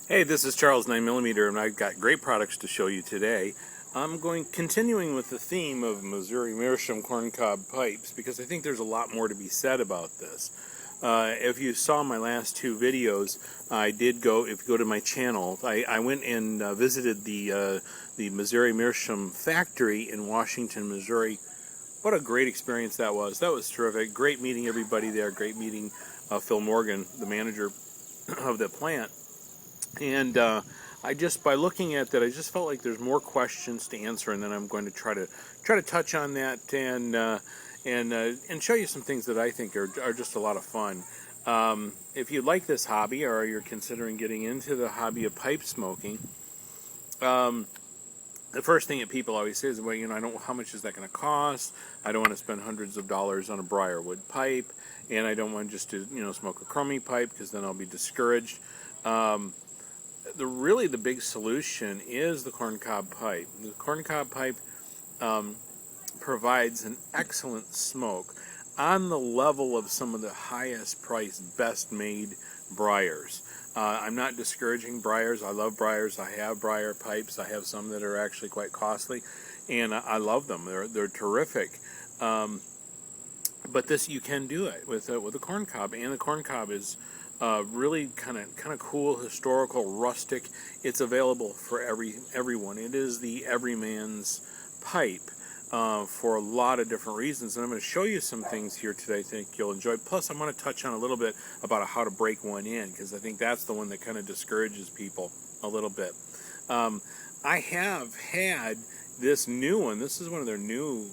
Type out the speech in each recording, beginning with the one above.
Hey, this is Charles 9mm, and I've got great products to show you today. I'm continuing with the theme of Missouri Meerschaum corncob pipes because I think there's a lot more to be said about this. If you saw my last two videos, I did go, if you go to my channel, I went and visited the Missouri Meerschaum factory in Washington, Missouri. What a great experience that was. That was terrific. Great meeting everybody there. Great meeting Phil Morgan, the manager of the plant. And by looking at that, I just felt like there's more questions to answer, and then I'm going to try to touch on that and show you some things that I think are just a lot of fun. If you like this hobby or you're considering getting into the hobby of pipe smoking, the first thing that people always say is, well, I don't. How much is that going to cost? I don't want to spend hundreds of dollars on a briarwood pipe, and I don't want just to smoke a crummy pipe because then I'll be discouraged. The big solution is the corncob pipe. The corncob pipe provides an excellent smoke on the level of some of the highest priced, best made briars. I'm not discouraging briars. I love briars. I have briar pipes. I have some that are actually quite costly, and I love them. They're terrific. But this, you can do it with a corncob, and the corncob is really kind of cool, historical, rustic. It's available for everyone. It is the everyman's pipe for a lot of different reasons, and I'm going to show you some things here today I think you'll enjoy. Plus, I'm going to touch on a little bit about how to break one in, because I think that's the one that kind of discourages people a little bit. I have had this new one. This is one of their new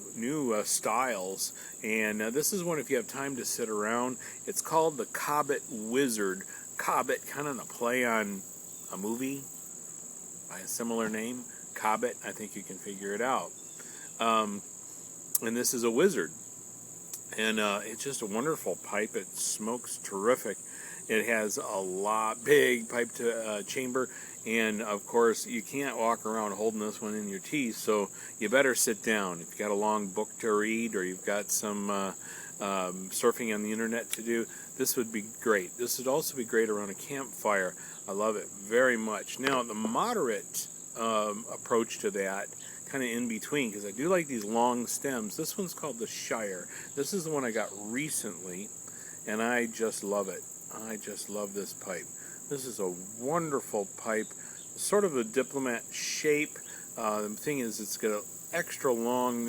styles, and this is one, if you have time to sit around, it's called the Cobbett Wizard. Cobbett, kind of a play on a movie by a similar name, Cobbett. I think you can figure it out. And this is a wizard, and it's just a wonderful pipe. It smokes terrific. It has a big pipe to chamber, and of course you can't walk around holding this one in your teeth, so you better sit down. If you've got a long book to read, or you've got some surfing on the internet to do, this would be great. This would also be great around a campfire. I love it very much. Now, the moderate approach to that, kind of in between, because I do like these long stems. This one's called the Shire. This is the one I got recently, and I just love it. I just love this pipe. This is a wonderful pipe, sort of a diplomat shape. The thing is, it's got an extra long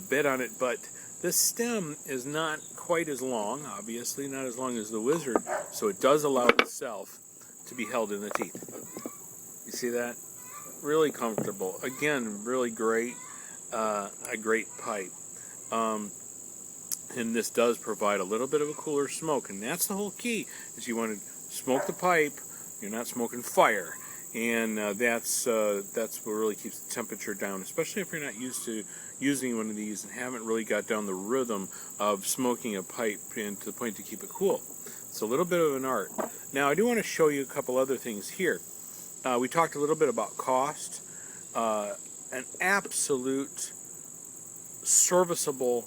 bit on it, but this stem is not quite as long, obviously not as long as the Wizard, so it does allow itself to be held in the teeth. You see that? Really comfortable. Again, really great, a great pipe. And this does provide a little bit of a cooler smoke, and that's the whole key, is you want to smoke the pipe, you're not smoking fire, and that's what really keeps the temperature down, especially if you're not used to using one of these and haven't really got down the rhythm of smoking a pipe and to the point to keep it cool. It's a little bit of an art. Now, I do want to show you a couple other things here. We talked a little bit about cost. An absolute serviceable,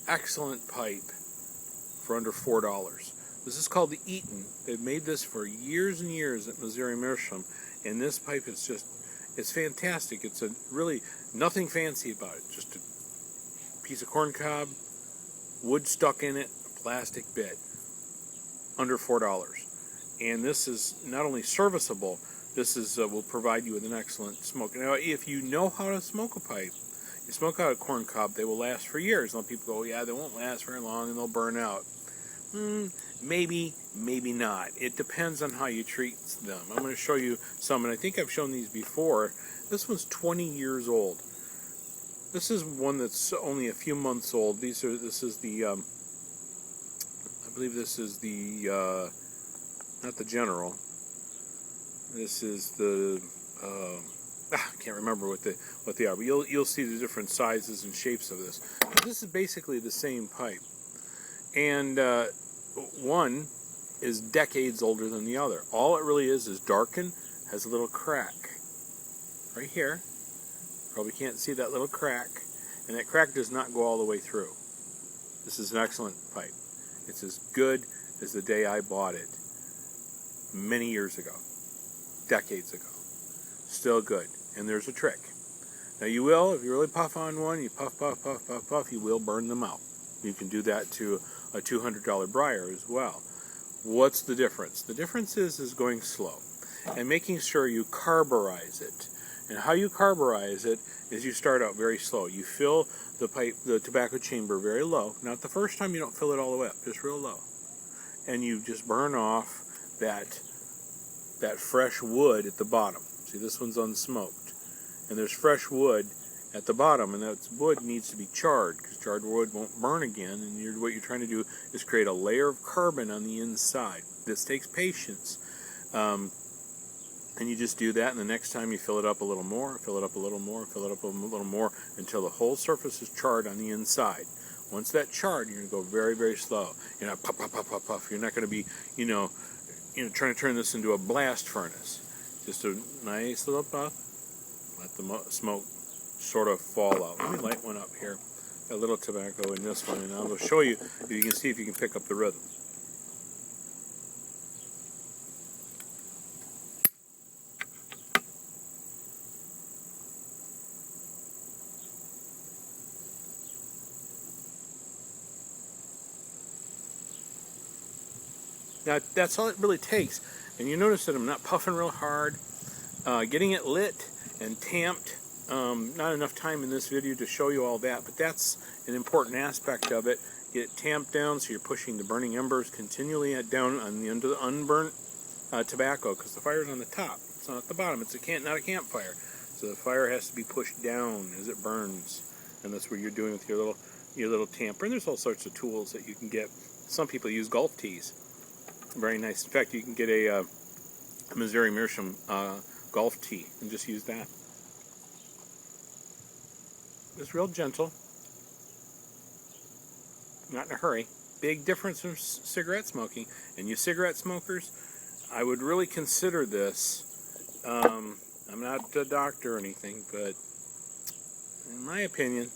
excellent pipe for under $4. This is called the Eaton. They've made this for years and years at Missouri Meerschaum, and this pipe is it's fantastic. It's really nothing fancy about it. Just a piece of corncob, wood stuck in it, a plastic bit, under $4. And this is not only serviceable, this will provide you with an excellent smoke. Now, if you know how to smoke a pipe, you smoke out a corncob, they will last for years. Now, people go, yeah, they won't last very long and they'll burn out. Maybe, maybe not. It depends on how you treat them. I'm going to show you some, and I think I've shown these before. This one's 20 years old. This is one that's only a few months old. This is the, I believe this is the, not the General. This is the, I can't remember what they are, but you'll see the different sizes and shapes of this. This is basically the same pipe, and one is decades older than the other. All it really is darkened, has a little crack right here. Probably can't see that little crack, and that crack does not go all the way through. This is an excellent pipe. It's as good as the day I bought it many years ago. decades ago. Still good. And there's a trick. Now you will, if you really puff on one, you puff, puff, puff, puff, puff, you will burn them out. You can do that to a $200 briar as well. What's the difference? The difference is going slow and making sure you carburize it. And how you carburize it is you start out very slow. You fill the tobacco chamber very low. Not the first time, you don't fill it all the way up, just real low. And you just burn off that fresh wood at the bottom. See, this one's unsmoked. And there's fresh wood at the bottom, and that wood needs to be charred, because charred wood won't burn again, and what you're trying to do is create a layer of carbon on the inside. This takes patience. And you just do that, and the next time you fill it up a little more, fill it up a little more, fill it up a little more, until the whole surface is charred on the inside. Once that's charred, you're going to go very, very slow. You're not puff, puff, puff, puff, puff. You're not going to be, trying to turn this into a blast furnace. Just a nice little puff. Let the smoke sort of fall out. Let me light one up here. Got a little tobacco in this one, and I'll show you if you can see if you can pick up the rhythm. Now, that's all it really takes. And you notice that I'm not puffing real hard. Getting it lit and tamped. Not enough time in this video to show you all that, but that's an important aspect of it. Get it tamped down so you're pushing the burning embers continually down into the unburnt tobacco, because the fire's on the top. It's not at the bottom. It's not a campfire. So the fire has to be pushed down as it burns. And that's what you're doing with your little tamper. And there's all sorts of tools that you can get. Some people use golf tees. Very nice. In fact, you can get a Missouri Meerschaum golf tee and just use that. It's real gentle. Not in a hurry. Big difference from cigarette smoking. And you cigarette smokers, I would really consider this. I'm not a doctor or anything, but in my opinion,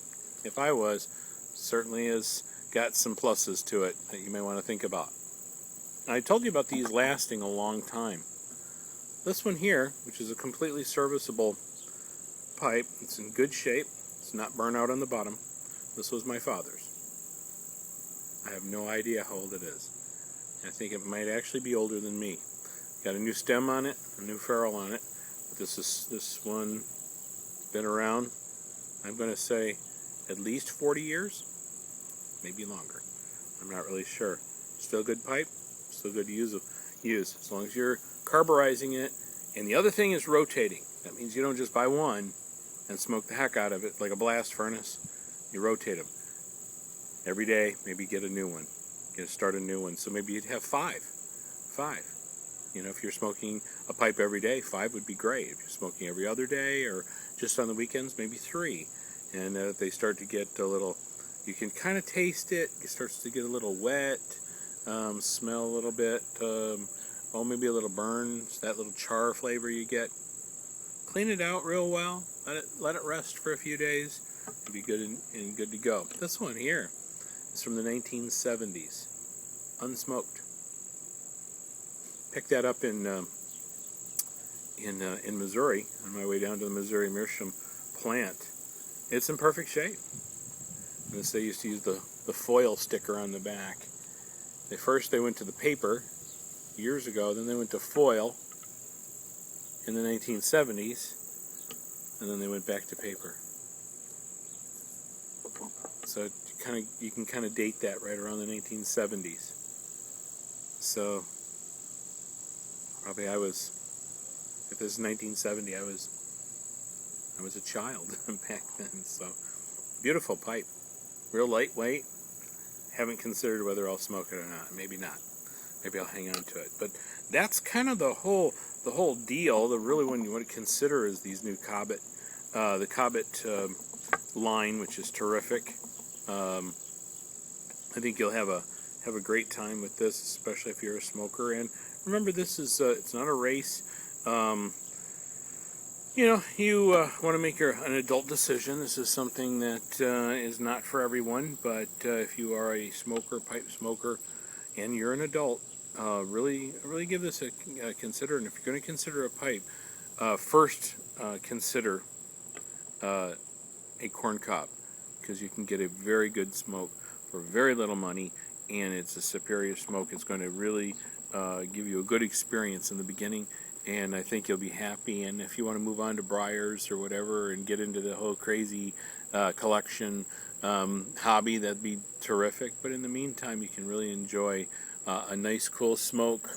if I was, certainly has got some pluses to it that you may want to think about. I told you about these lasting a long time. This one here, which is a completely serviceable pipe, it's in good shape. It's not burnt out on the bottom. This was my father's. I have no idea how old it is. I think it might actually be older than me. Got a new stem on it, a new ferrule on it. But this one been around, I'm going to say, at least 40 years, maybe longer. I'm not really sure. Still good pipe. Still good to use as long as you're carburizing it. And the other thing is rotating. That means you don't just buy one and smoke the heck out of it like a blast furnace. You rotate them every day. Maybe get a new one. Start a new one. So maybe you'd have five. If you're smoking a pipe every day, 5 would be great. If you're smoking every other day or just on the weekends, maybe 3. And they start to get a little. You can kind of taste it. It starts to get a little wet. Smell a little bit, maybe a little burns, that little char flavor you get. Clean it out real well, let it rest for a few days, it'll be good and good to go. This one here is from the 1970s, unsmoked. Picked that up in Missouri on my way down to the Missouri Meerschaum plant. It's in perfect shape. They used to use the foil sticker on the back. First they went to the paper years ago, then they went to foil in the 1970s, and then they went back to paper. So you can kind of date that right around the 1970s. So probably if this is 1970, I was a child back then. So beautiful pipe, real lightweight. Haven't considered whether I'll smoke it or not. Maybe not. Maybe I'll hang on to it. But that's kind of the whole deal. The really one you want to consider is these new Cobbett, the Cobbett line, which is terrific. I think you'll have a great time with this, especially if you're a smoker. And remember, this is it's not a race. You want to make an adult decision. This is something that is not for everyone, but if you are a smoker, pipe smoker, and you're an adult, really give this a consider. And if you're going to consider a pipe, first consider a corn cob, because you can get a very good smoke for very little money, and it's a superior smoke. It's going to really give you a good experience in the beginning, and I think you'll be happy. And if you want to move on to briars or whatever and get into the whole crazy collection hobby, that'd be terrific. But in the meantime, you can really enjoy a nice cool smoke,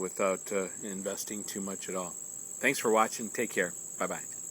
without investing too much at all. Thanks for watching. Take care. Bye-bye.